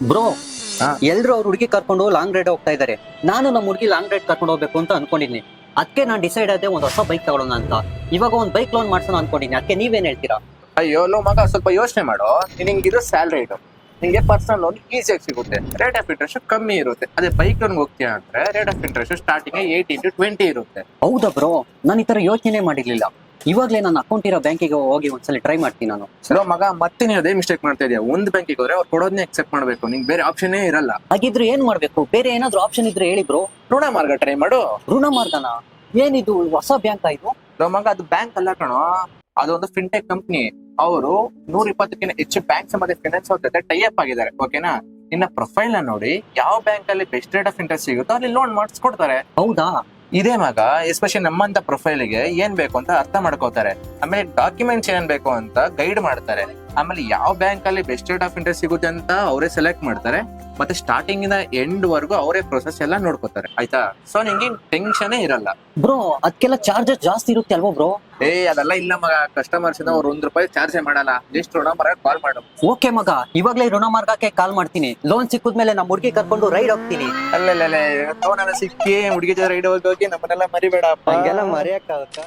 Bro, ಹಾ. ಎಲ್ರು ಅವ್ರ ಹುಡುಗಿ ಕರ್ಕೊಂಡು ಲಾಂಗ್ ರೈಡ್ ಹೋಗ್ತಾ ಇದಾರೆ. ನಾನು ನಮ್ಮ ಹುಡುಗಿ ಲಾಂಗ್ ರೈಡ್ ಕರ್ಕೊಂಡು ಹೋಗ್ಬೇಕು ಅಂತ ಅನ್ಕೊಂಡಿದ್ದೀನಿ. ಅದಕ್ಕೆ ನಾನು ಡಿಸೈಡ್ ಆದೆ ಒಂದು ಹೊಸ ಬೈಕ್ ತಗೊಳ್ಳೋಣ ಅಂತ. ಇವಾಗ ಒಂದು ಬೈಕ್ ಲೋನ್ ಮಾಡ್ಸೋಣ ಅನ್ಕೊಂಡಿದ್ದೀನಿ. ಅದಕ್ಕೆ ನೀವೇನ್ ಹೇಳ್ತೀರಾ? ಅಯ್ಯೋ ಲೋ ಮಗ, ಸ್ವಲ್ಪ ಯೋಚನೆ ಮಾಡು. ನಿಂಗಿರೋ ಸ್ಯಾಲ್ರಿ ಇದು, ನಿಂಗೆ ಪರ್ಸನಲ್ ಲೋನ್ ಈಸಿಯಾಗಿ ಸಿಗುತ್ತೆ. ರೇಟ್ ಆಫ್ ಇಂಟ್ರೆಸ್ಟ್ ಕಮ್ಮಿ ಇರುತ್ತೆ. ಅದೇ ಬೈಕ್ ಲೋನ್ ಹೋಗ್ತೀಯ ಅಂದ್ರೆ rate of interest starting 18 to 20 ಇರುತ್ತೆ. ಹೌದಾ ಬ್ರೋ, ನಾನು ಈ ತರ ಯೋಚನೆ ಮಾಡಿರ್ಲಿಲ್ಲ. ಇವಾಗ್ಲೇ ನನ್ನ ಅಕೌಂಟ್ ಇರೋ ಬ್ಯಾಂಕಿಗೆ ಹೋಗಿ ಒಂದ್ಸಲ ಟ್ರೈ ಮಾಡ್ತೀನಿ ನಾನು. ಲೋ ಮಗ, ಮತ್ತೆ ನೀವು ಅದೇ ಮಿಸ್ಟೇಕ್ ಮಾಡ್ತಾ ಇದೀಯ. ಒಂದು ಬ್ಯಾಂಕಿಗೆ ಹೋದ್ರೆ ಅವ್ರು ಕೊಡೋದನ್ನೇ ಅಕ್ಸೆಪ್ಟ್ ಮಾಡ್ಬೇಕು. ನಿಂಗೆ ಬೇರೆ ಆಪ್ಷನ್ನೇ ಇರಲ್ಲ. ಹಾಗಿದ್ರೆ ಏನ್ ಮಾಡ್ಬೇಕು? ಬೇರೆ ಏನಾದ್ರು ಆಪ್ಷನ್ ಇದ್ರೆ ಹೇಳಿ ಬ್ರೋ. ಋಣ ಮಾರ್ಗ ಟ್ರೈ ಮಾಡು. ಋಣ ಮಾರ್ಗನ? ಏನಿದು ಹೊಸ ಬ್ಯಾಂಕ್ ಇದು? ಲೋ ಮಗ, ಅದು ಬ್ಯಾಂಕ್ ಅಲ್ಲ ಕಣೋ, ಅದೊಂದು ಫಿನ್ಟೆಕ್ ಕಂಪ್ನಿ. ಅವರು 120ಕ್ಕಿಂತ ಹೆಚ್ಚು ಬ್ಯಾಂಕ್ಸ್ ಮತ್ತೆ ಫೈನಾನ್ಸ್ ಅವ್ರ ಜೊತೆ ಟೈ ಅಪ್ ಆಗಿದ್ದಾರೆ. ಓಕೆನಾ? ನಿನ್ನ ಪ್ರೊಫೈಲ್ ನ ನೋಡಿ ಯಾವ ಬ್ಯಾಂಕ್ ಅಲ್ಲಿ ಬೆಸ್ಟ್ ರೇಟ್ ಆಫ್ ಇಂಟ್ರೆಸ್ಟ್ ಸಿಗುತ್ತೋ ಅಲ್ಲಿ ಲೋನ್ ಮಾಡಿಸ್ಕೊಡ್ತಾರೆ. ಹೌದಾ? ಇದೇ ಮಗ, ಎಸ್ಪೆಷಲಿ ನಮ್ಮಂತ ಪ್ರೊಫೈಲ್ಗೆ ಏನ್ ಬೇಕು ಅಂತ ಅರ್ಥ ಮಾಡ್ಕೋತಾರೆ. ಆಮೇಲೆ ಡಾಕ್ಯುಮೆಂಟ್ಸ್ ಏನ್ ಬೇಕು ಅಂತ ಗೈಡ್ ಮಾಡ್ತಾರೆ. ಆಮೇಲೆ ಯಾವ ಬ್ಯಾಂಕ್ ಅಲ್ಲಿ ಬೆಸ್ಟ್ ರೇಟ್ ಆಫ್ ಇಂಟ್ರೆಸ್ಟ್ ಸಿಗುತ್ತೆ ಅಂತ ಅವರೇ ಸೆಲೆಕ್ಟ್ ಮಾಡ್ತಾರೆ. ಮತ್ತೆ ಸ್ಟಾರ್ಟಿಂಗ್ ಇಂದ ಎಂಡ್ ವರ್ಗು ಅವರೇ ಪ್ರೊಸೆಸ್ ಎಲ್ಲ ನೋಡ್ಕೋತಾರೆ. ಆಯ್ತಾ? ಸೊ ನಿಂಗೆ ಟೆನ್ಷನ್ ಇರಲ್ಲ. ಬ್ರೋ, ಅದಕ್ಕೆಲ್ಲ ಚಾರ್ಜಸ್ ಜಾಸ್ತಿ ಇರುತ್ತೆ ಅಲ್ವಾ ಬ್ರೋ? ಅದೆಲ್ಲ ಇಲ್ಲ ಮಗ. ಕಸ್ಟಮರ್ಸ್ ಇಂದ ಅವ್ರು ₹1 ಚಾರ್ಜ್ ಮಾಡಲ್ಲ. ಜಸ್ಟ್ ಋಣ ಮಾರ್ಗ ಕಾಲ್ ಮಾಡು. ಓಕೆ ಮಗ, ಇವಾಗ್ಲೇ ಋಣ ಮಾರ್ಗಕ್ಕೆ ಕಾಲ್ ಮಾಡ್ತೀನಿ. ಲೋನ್ ಸಿಕ್ಕಿದ್ಮೇಲೆ ನಮ್ಮ ಹುಡುಗಿ ಕರ್ಕೊಂಡು ರೈಡ್ ಹೋಗ್ತೀನಿ. ಅಲ್ಲೇ ಸಿಕ್ಕಿ ಹುಡುಗಿ ಜೊತೆ ರೈಡ್ ಹೋಗಿ ನಮ್ಮನ್ನೆಲ್ಲ ಮರಿಬೇಡಪ್ಪ. ಹಂಗೆಲ್ಲ ಮರೆಯಕ್ಕಾಗತ್ತಾ?